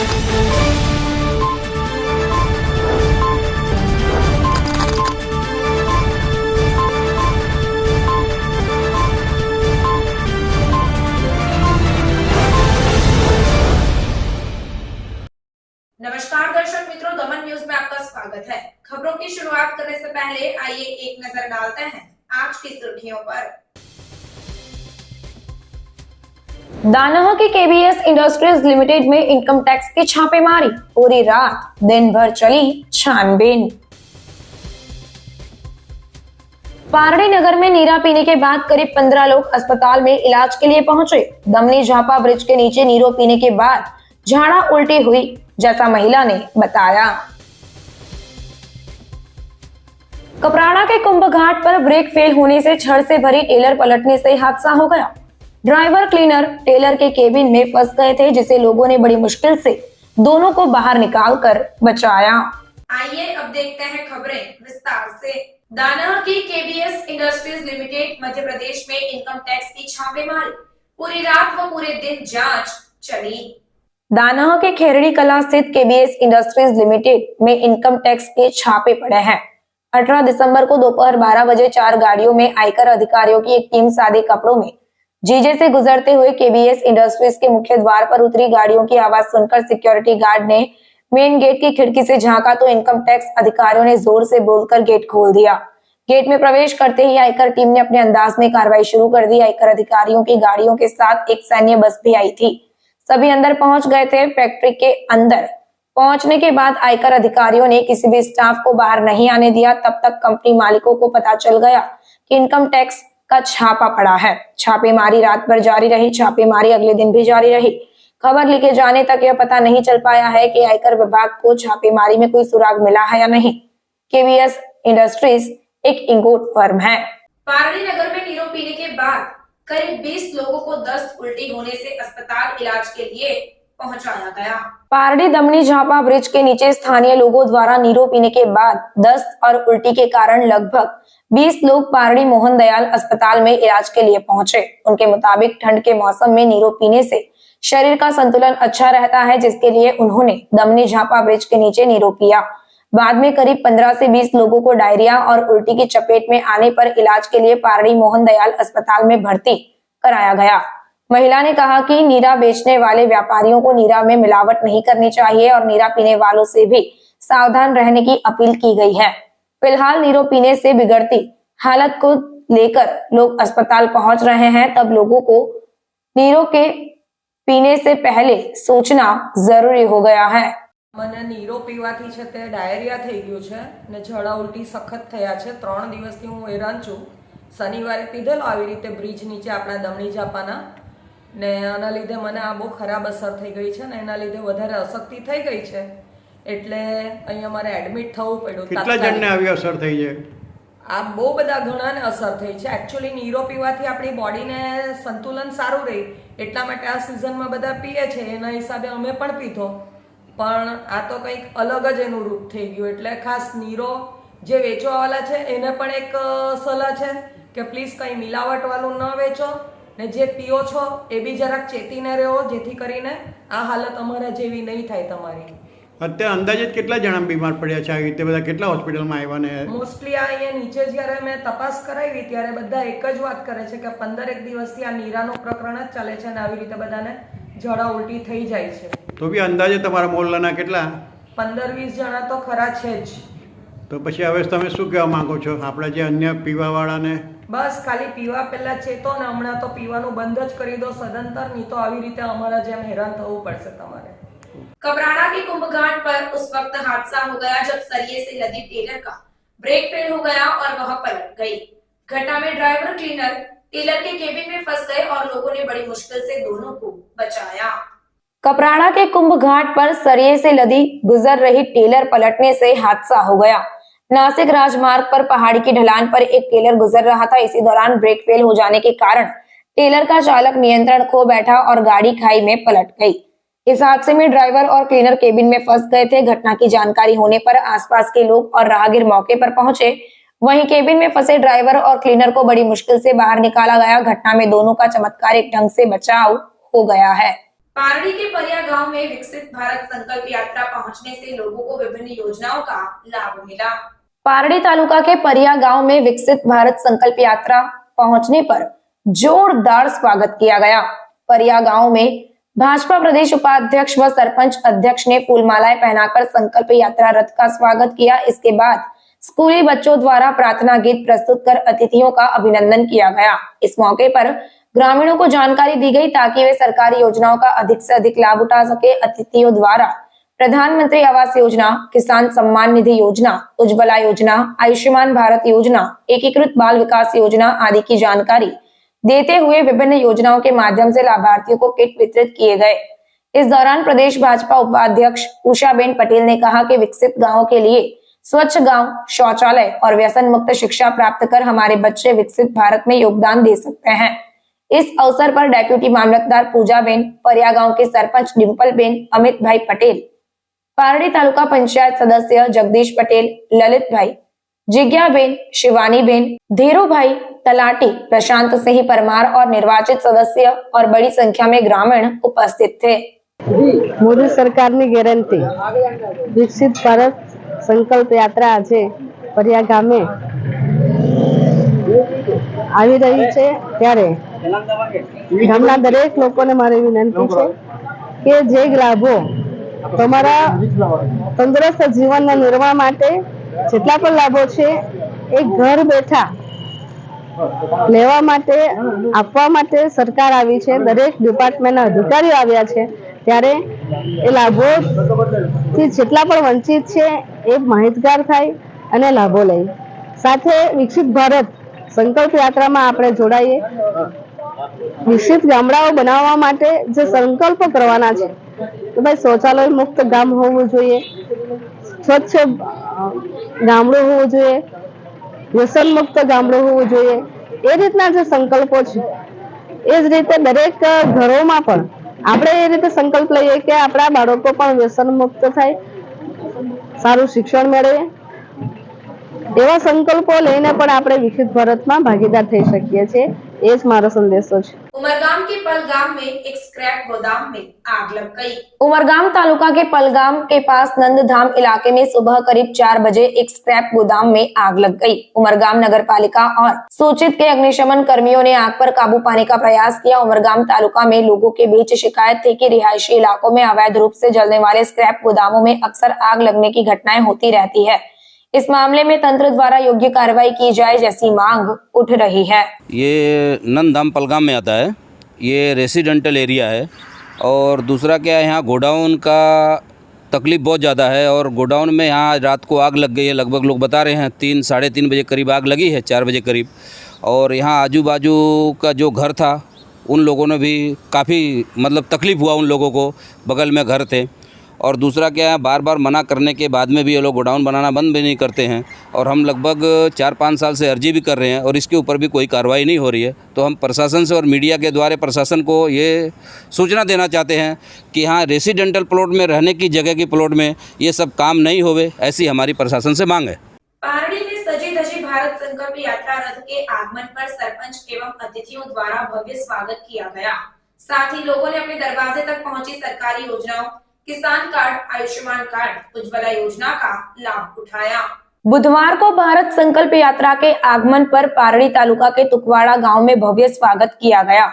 नमस्कार दर्शक मित्रों, दमन न्यूज में आपका स्वागत है। खबरों की शुरुआत करने से पहले आइए एक नजर डालते हैं आज की सुर्खियों पर। दानाह के केबीएस इंडस्ट्रीज लिमिटेड में इनकम टैक्स की छापेमारी, पूरी रात दिन भर चली छानबीन। पारड़ी नगर में नीरा पीने के बाद करीब 15 लोग अस्पताल में इलाज के लिए पहुंचे। दमनी झापा ब्रिज के नीचे नीरो पीने के बाद झाड़ा उल्टी हुई, जैसा महिला ने बताया। कपराड़ा के कुंभ घाट पर ब्रेक फेल होने से छड़ से भरी टेलर पलटने से हादसा हो गया। ड्राइवर क्लीनर टेलर के केबिन में फंस गए थे, जिसे लोगों ने बड़ी मुश्किल से दोनों को बाहर निकालकर बचाया। आइए अब देखते हैं खबरें विस्तार से। दानाह की KBS industries limited Madhya Pradesh में इनकम टैक्स की छापेमारी, पूरी रात व पूरे दिन जांच चली। दानाह के खेरड़ी कला स्थित केबीएस इंडस्ट्रीज लिमिटेड में इनकम टैक्स के छापे पड़े हैं। 18 दिसंबर को दोपहर 12 बजे 4 गाड़ियों में आयकर अधिकारियों की एक टीम सादे कपड़ों में जीजे से गुजरते हुए केबीएस इंडस्ट्रीज के मुख्य द्वार पर उतरी। गाड़ियों की आवाज सुनकर सिक्योरिटी गार्ड ने मेन गेट की खिड़की से झांका तो इनकम टैक्स अधिकारियों ने जोर से बोलकर गेट खोल दिया। गेट में प्रवेश करते ही आयकर टीम ने अपने अंदाज में कार्रवाई शुरू कर दी। आयकर अधिकारियों की गाड़ियों के साथ एक सैन्य बस भी आई थी। सभी अंदर पहुंच गए थे। फैक्ट्री के अंदर पहुंचने के बाद आयकर अधिकारियों ने किसी भी स्टाफ को बाहर नहीं आने दिया। तब तक कंपनी मालिकों को पता चल गया कि इनकम टैक्स का छापा पड़ा है। छापेमारी रात भर जारी रही। छापेमारी अगले दिन भी जारी रही। खबर लिखे जाने तक यह पता नहीं चल पाया है कि आयकर विभाग को छापेमारी में कोई सुराग मिला है या नहीं। केबीएस इंडस्ट्रीज एक इंपोर्ट फर्म है। पारड़ी नगर में नीरो पीने के बाद करीब 20 लोगों को दस्त उल्टी होने से अस्पताल इलाज के लिए पहुंचाया गया। पारड़ी दमनी झापा ब्रिज के नीचे स्थानीय लोगों द्वारा नीरो पीने के बाद दस्त और उल्टी के कारण लगभग 20 लोग पारड़ी मोहन दयाल अस्पताल में इलाज के लिए पहुंचे। उनके मुताबिक ठंड के मौसम में नीरो पीने से शरीर का संतुलन अच्छा रहता है, जिसके लिए उन्होंने दमनी झापा ब्रिज के नीचे नीरो पिया। बाद में करीब 15 से 20 लोगों को डायरिया और उल्टी की चपेट में आने पर इलाज के लिए पारड़ी मोहन दयाल अस्पताल में भर्ती कराया गया। महिला ने कहा कि नीरा बेचने वाले व्यापारियों को नीरा में मिलावट नहीं करनी चाहिए और नीरा पीने वालों से भी सावधान रहने की अपील की गई है। फिलहाल नीरो पीने से बिगड़ती हालत को लेकर लोग अस्पताल पहुंच रहे हैं। तब लोगों को नीरो के पीने से पहले सोचना जरूरी हो गया है। મને નીરો પીવાથી છે તે ડાયરિયા થઈ ગયું છે ને ઝાડા ઉલટી સખત થયા છે। 3 દિવસથી હું હેરાન છું। શનિવારે પીધેલો આવી રીતે બ્રિજ નીચે આપણા દમણી જાપાના ને આના લીધે મને આ બહુ ખરાબ અસર થઈ ગઈ છે ને એના લીધે વધારે અશક્તિ થઈ ગઈ છે, એટલે અહીંયા મારે એડમિટ થવું પડ્યું। કેટલા જણને આવી અસર થઈ છે? આ બહુ બધા ઘણાને અસર થઈ છે। એકચ્યુઅલી નીરો પીવાથી આપણી બોડીને સંતુલન સારું રહે, એટલા માટે આ સિઝનમાં બધા પીએ છે। એના હિસાબે અમે પણ પીધો, પણ આ તો કંઈક અલગ જ એનું રૂપ થઈ ગયું। એટલે ખાસ નીરો જે વેચવાવાળા છે એને પણ એક સલાહ છે કે પ્લીઝ કંઈ મિલાવટવાળું ન વેચો ને જે પીઓ છો એ બી જરાક ચેતીને રહો, જેથી કરીને આ હાલત અમારા જેવી નહીં થાય તમારી। અત્યારે અંદાજે કેટલા જણા બીમાર પડ્યા છે? આવી રીતે બધા કેટલા હોસ્પિટલમાં આવ્યા ને? મોસ્ટલી આ અહીંયા નીચે જ્યારે મેં તપાસ કરાવી ત્યારે બધા એક જ વાત કરે છે કે 15 દિવસથી આ નીરાનું પ્રકરણ જ ચાલે છે અને આવી રીતે બધાને ઝાડા ઉલટી થઈ જાય છે। તો બી અંદાજે તમારા મોહલ્લાના કેટલા? 15-20 જણા તો ખરા છે જ। તો પછી હવે તમે શું કહેવા માંગો છો આપણા જે અન્ય પીવાવાળાને? બસ ખાલી પીવા પહેલા ચેતો ને હમણાં તો પીવાનું બંધ જ કરી દો સદંતર, નહીં તો આવી રીતે અમારા જેમ હેરાન થવું પડશે તમારે। कपराड़ा के कुंभ घाट पर उस वक्त हादसा हो गया जब सरिये से लदी टेलर का ब्रेक फेल हो गया और वह पलट गई। घटना में ड्राइवर क्लीनर टेलर के केबिन में फंस गए और लोगों ने बड़ी मुश्किल से दोनों को बचाया। कपराड़ा के कुंभ घाट पर सरिये से लदी गुजर रही टेलर पलटने से हादसा हो गया। नासिक राजमार्ग पर पहाड़ी की ढलान पर एक टेलर गुजर रहा था। इसी दौरान ब्रेक फेल हो जाने के कारण टेलर का चालक नियंत्रण खो बैठा और गाड़ी खाई में पलट गई। इस हादसे में ड्राइवर और क्लीनर केबिन में फंस गए थे। घटना की जानकारी होने पर आसपास के लोग और राहगीर मौके पर पहुंचे। वहीं केबिन में फंसे ड्राइवर और क्लीनर को बड़ी मुश्किल से बाहर निकाला गया। घटना में दोनों का चमत्कारिक ढंग से बचाव हो गया है। पारड़ी के परिया गांव में विकसित भारत संकल्प यात्रा पहुंचने से लोगों को विभिन्न योजनाओं का लाभ मिला। पारड़ी तालुका के परिया गांव में विकसित भारत संकल्प यात्रा पहुंचने पर जोरदार स्वागत किया गया। परिया गांव में भाजपा प्रदेश उपाध्यक्ष व सरपंच अध्यक्ष ने फूलमालाएं पहनाकर संकल्प यात्रा रथ का स्वागत किया। इसके बाद स्कूली बच्चों द्वारा प्रार्थना गीत प्रस्तुत कर अतिथियों का अभिनंदन किया गया। इस मौके पर ग्रामीणों को जानकारी दी गई ताकि वे सरकारी योजनाओं का अधिक से अधिक लाभ उठा सके। अतिथियों द्वारा प्रधानमंत्री आवास योजना, किसान सम्मान निधि योजना, उज्ज्वला योजना, आयुष्मान भारत योजना, एकीकृत बाल विकास योजना आदि की जानकारी देते हुए विभिन्न योजनाओं के माध्यम से लाभार्थियों को किट वितरित किए गए। इस दौरान प्रदेश भाजपा उपाध्यक्ष उषाबेन पटेल ने कहा कि विकसित गाँव के लिए स्वच्छ गांव, शौचालय और व्यसन मुक्त शिक्षा प्राप्त कर हमारे बच्चे विकसित भारत में योगदान दे सकते हैं। इस अवसर पर डेप्यूटी मामलतदार पूजाबेन, परिया गांव के सरपंच डिम्पलबेन, अमित भाई पटेल, पारड़ी तालुका पंचायत सदस्य जगदीश पटेल, ललित भाई, जिज्ञाबेन, शिवानीबेन, धीरू भाई, तलाटी प्रशांत सिंह परमार और निर्वाचित सदस्य और बड़ी संख्या में ग्रामीण उपस्थित थे। मोदी सरकारनी गેરંટી વિકસિત ભારત સંકલ્પ યાત્રા આજે પરિયા ગામે આવી રહી છે ત્યારે ગામના દરેક લોકોને મારી વિનંતી છે કે જે લાભો તમારા તંદુરસ્ત જીવનના નિર્માણ માટે જેટલા પણ લાભો છે એ ઘર બેઠા લેવા માટે આપવા માટે સરકાર આવી છે। દરેક ડિપાર્ટમેન્ટના અધિકારીઓ આવ્યા છે ત્યારે એ લાભોથી જેટલા પણ વંચિત છે એ માહિતગાર થાય અને લાભો લે। સાથે વિકસિત ભારત સંકલ્પ યાત્રામાં આપણે જોડાઈએ। વિકસિત ગામડાઓ બનાવવા માટે જે સંકલ્પ કરવાના છે કે ભાઈ શૌચાલય મુક્ત ગામ હોવું જોઈએ, સ્વચ્છ ગામડું હોવું જોઈએ, વ્યસન મુક્ત ગામડું હોવું જોઈએ, એ રીતના જે સંકલ્પો છે એ જ રીતે દરેક ઘરોમાં પણ આપણે એ રીતે સંકલ્પ લઈએ કે આપણા બાળકો પણ વ્યસન મુક્ત થાય, સારું શિક્ષણ મેળવે। એવા સંકલ્પો લઈને પણ આપણે વિકસિત ભારતમાં ભાગીદાર થઈ શકીએ છીએ। એ જ મારો સંદેશો છે। उमरगाम के पलगाम में एक स्क्रैप गोदाम में आग लग गई। उमरगाम तालुका के पलगाम के पास नंदधाम इलाके में सुबह करीब 4 बजे एक स्क्रैप गोदाम में आग लग गई। उमरगाम नगर पालिका और सूचित के अग्निशमन कर्मियों ने आग पर काबू पाने का प्रयास किया। उमरगाम तालुका में लोगों के बीच शिकायत थी कि रिहायशी इलाकों में अवैध रूप से जलने वाले स्क्रैप गोदामों में अक्सर आग लगने की घटनाएं होती रहती है। इस मामले में तंत्र द्वारा योग्य कार्रवाई की जाए जैसी मांग उठ रही है। ये नंदधाम पलगाम में आता है, ये रेसिडेंटल एरिया है। और दूसरा क्या है, यहाँ गोडाउन का तकलीफ़ बहुत ज़्यादा है और गोडाउन में यहाँ रात को आग लग गई है। लगभग लोग बता रहे हैं 3 साढ़े 3 बजे करीब आग लगी है, 4 बजे करीब। और यहाँ आजू बाजू का जो घर था उन लोगों ने भी काफ़ी मतलब तकलीफ़ हुआ, उन लोगों को बगल में घर थे। और दूसरा क्या है, बार बार मना करने के बाद में भी ये लोग गोडाउन बनाना बंद भी नहीं करते हैं। और हम लगभग 4-5 साल से अर्जी भी कर रहे हैं और इसके ऊपर भी कोई कार्रवाई नहीं हो रही है। तो हम प्रशासन से और मीडिया के द्वारा प्रशासन को ये सूचना देना चाहते हैं कि हाँ, रेसिडेंटल प्लॉट में रहने की जगह की प्लॉट में ये सब काम नहीं होवे, ऐसी हमारी प्रशासन से मांग है। पारड़ी में सजी धजी भारत संकल्प यात्रा रथ के आगमन पर सरपंच एवं अतिथियों द्वारा भव्य स्वागत किया गया। साथ ही लोगों ने अपने दरवाजे तक पहुंची सरकारी योजनाओं, किसान कार्ड, आयुष्मान कार्ड, उज्ज्वला योजना का लाभ उठाया। बुधवार को भारत संकल्प यात्रा के आगमन पर पारड़ी तालुका के तुकवाड़ा गांव में भव्य स्वागत किया गया।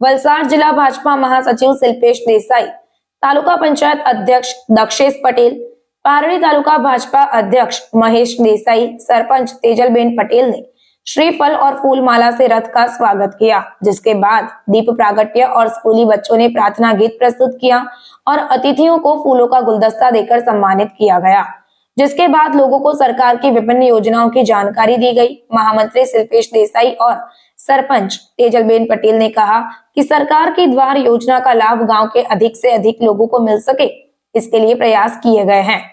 वलसाड जिला भाजपा महासचिव शिल्पेश देसाई, तालुका पंचायत अध्यक्ष दक्षेश पटेल, पारड़ी तालुका भाजपा अध्यक्ष महेश देसाई, सरपंच तेजलबेन पटेल ने श्रीफल और फूल माला से रथ का स्वागत किया, जिसके बाद दीप प्रागट्य और स्कूली बच्चों ने प्रार्थना गीत प्रस्तुत किया और अतिथियों को फूलों का गुलदस्ता देकर सम्मानित किया गया। जिसके बाद लोगों को सरकार की विभिन्न योजनाओं की जानकारी दी गई। महामंत्री शिल्पेश देसाई और सरपंच तेजलबेन पटेल ने कहा कि सरकार की द्वार योजना का लाभ गांव के अधिक से अधिक लोगों को मिल सके, इसके लिए प्रयास किए गए हैं।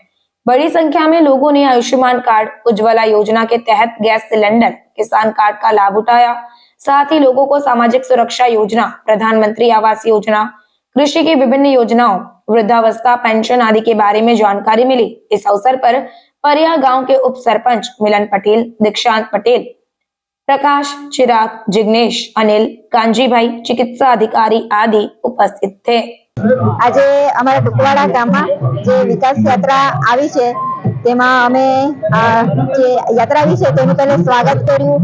बड़ी संख्या में लोगों ने आयुष्मान कार्ड, उज्ज्वला योजना के तहत गैस सिलेंडर, किसान कार्ड का लाभ उठाया। साथ ही लोगों को सामाजिक सुरक्षा योजना, प्रधानमंत्री आवास योजना, कृषि की विभिन्न योजनाओं, वृद्धावस्था पेंशन आदि के बारे में जानकारी मिली। इस अवसर पर परिया गांव के उप सरपंच मिलन पटेल, दीक्षांत पटेल, प्रकाश, चिराग, जिग्नेश, अनिल, कांजी भाई, चिकित्सा अधिकारी आदि उपस्थित थे। આજે અમારા ટુકવાડા ગામમાં જે વિકાસ યાત્રા આવી છે તેમાં અમે જે યાત્રા આવી છે તેનું પહેલા સ્વાગત કર્યું,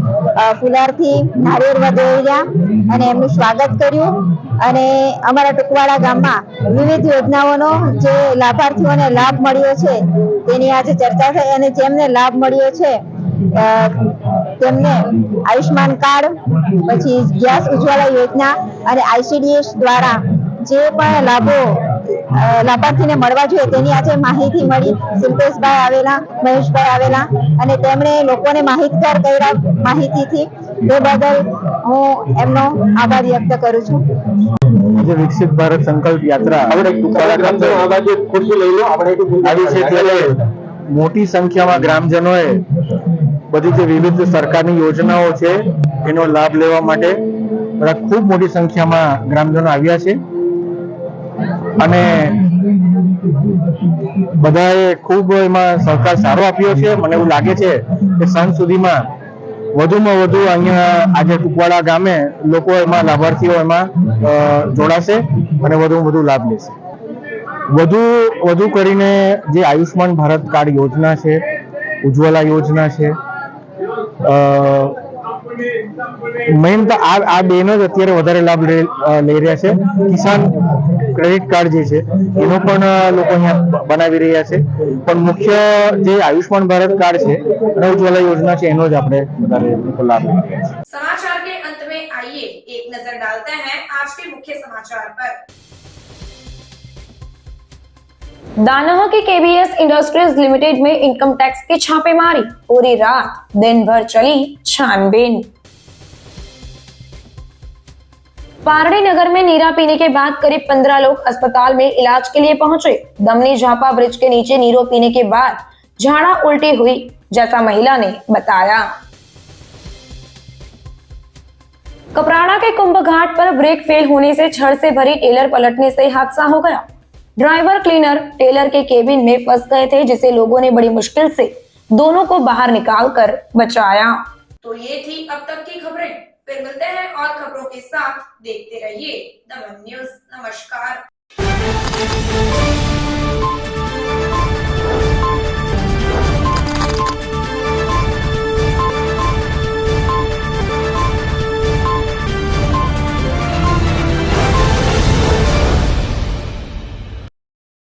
ફુલારથી નારિયેળ વધેર્યા અને એમનું સ્વાગત કર્યું અને અમારા ટુકવાડા ગામમાં વિવિધ યોજનાઓનો જે લાભાર્થીઓને લાભ મળ્યો છે તેની આજે ચર્ચા થઈ અને જેમને લાભ મળ્યો છે તેમને આયુષ્માન કાર્ડ, પછી ગેસ ઉજ્જવલા યોજના અને ICDS દ્વારા જે પણ લાભો લાભાર્થીને મળવા જોઈએ તેની આજે માહિતી મળી. શિલ્પેશભાઈ આવેલા, મહેશભાઈ આવેલા અને તેમણે લોકોને માહિતગાર કર્યા માહિતીથી. તે બદલ હું એમનો આભાર વ્યક્ત કરું છું. આજે વિકસિત ભારત સંકલ્પ યાત્રા આવી છે ત્યારે મોટી સંખ્યામાં ગ્રામજનોએ બધી જે વિવિધ સરકારની યોજનાઓ છે એનો લાભ લેવા માટે ખૂબ મોટી સંખ્યામાં ગ્રામજનો આવ્યા છે અને બધાએ ખૂબ એમાં સહકાર સારો આપ્યો છે. મને એવું લાગે છે કે સાંજ સુધીમાં વધુમાં વધુ અહીંયા આજે ટુકવાડા ગામે લોકો એમાં લાભાર્થીઓ એમાં જોડાશે અને વધુમાં વધુ લાભ લેશે. વધુ કરીને જે આયુષ્માન ભારત કાર્ડ યોજના છે, ઉજ્જવલા યોજના છે, મેઇન તો આ બેનો જ અત્યારે વધારે લાભ લઈ રહ્યા છે. કિસાન ક્રેડિટ કાર્ડ જે છે એનો પણ લોકો અહીંયા બનાવી રહ્યા છે, પણ મુખ્ય જે આયુષ્માન ભારત કાર્ડ છે અને ઉજ્જવલા યોજના છે એનો જ આપણે વધારે લાભ લઈ રહ્યા છે. समाचार के अंत में आइए एक नजर डालते हैं आज के मुख्य समाचार पर। दानह की केबीएस इंडस्ट्रीज लिमिटेड में इनकम टैक्स की छापेमारी, पूरी रात दिन भर चली छानबीन। पारड़ी नगर में नीरा पीने के बाद करीब 15 लोग अस्पताल में इलाज के लिए पहुंचे। दमनी झापा ब्रिज के नीचे नीरो पीने के बाद झाड़ा उल्टी हुई, जैसा महिला ने बताया। कपराड़ा के कुंभ घाट पर ब्रेक फेल होने से छड़ से भरी टेलर पलटने से हादसा हो गया। ड्राइवर क्लीनर टेलर के केबिन में फंस गए थे, जिसे लोगों ने बड़ी मुश्किल से दोनों को बाहर निकालकर बचाया। तो ये थी अब तक की खबरें। फिर मिलते हैं और खबरों के साथ। देखते रहिए दमन न्यूज। नमस्कार।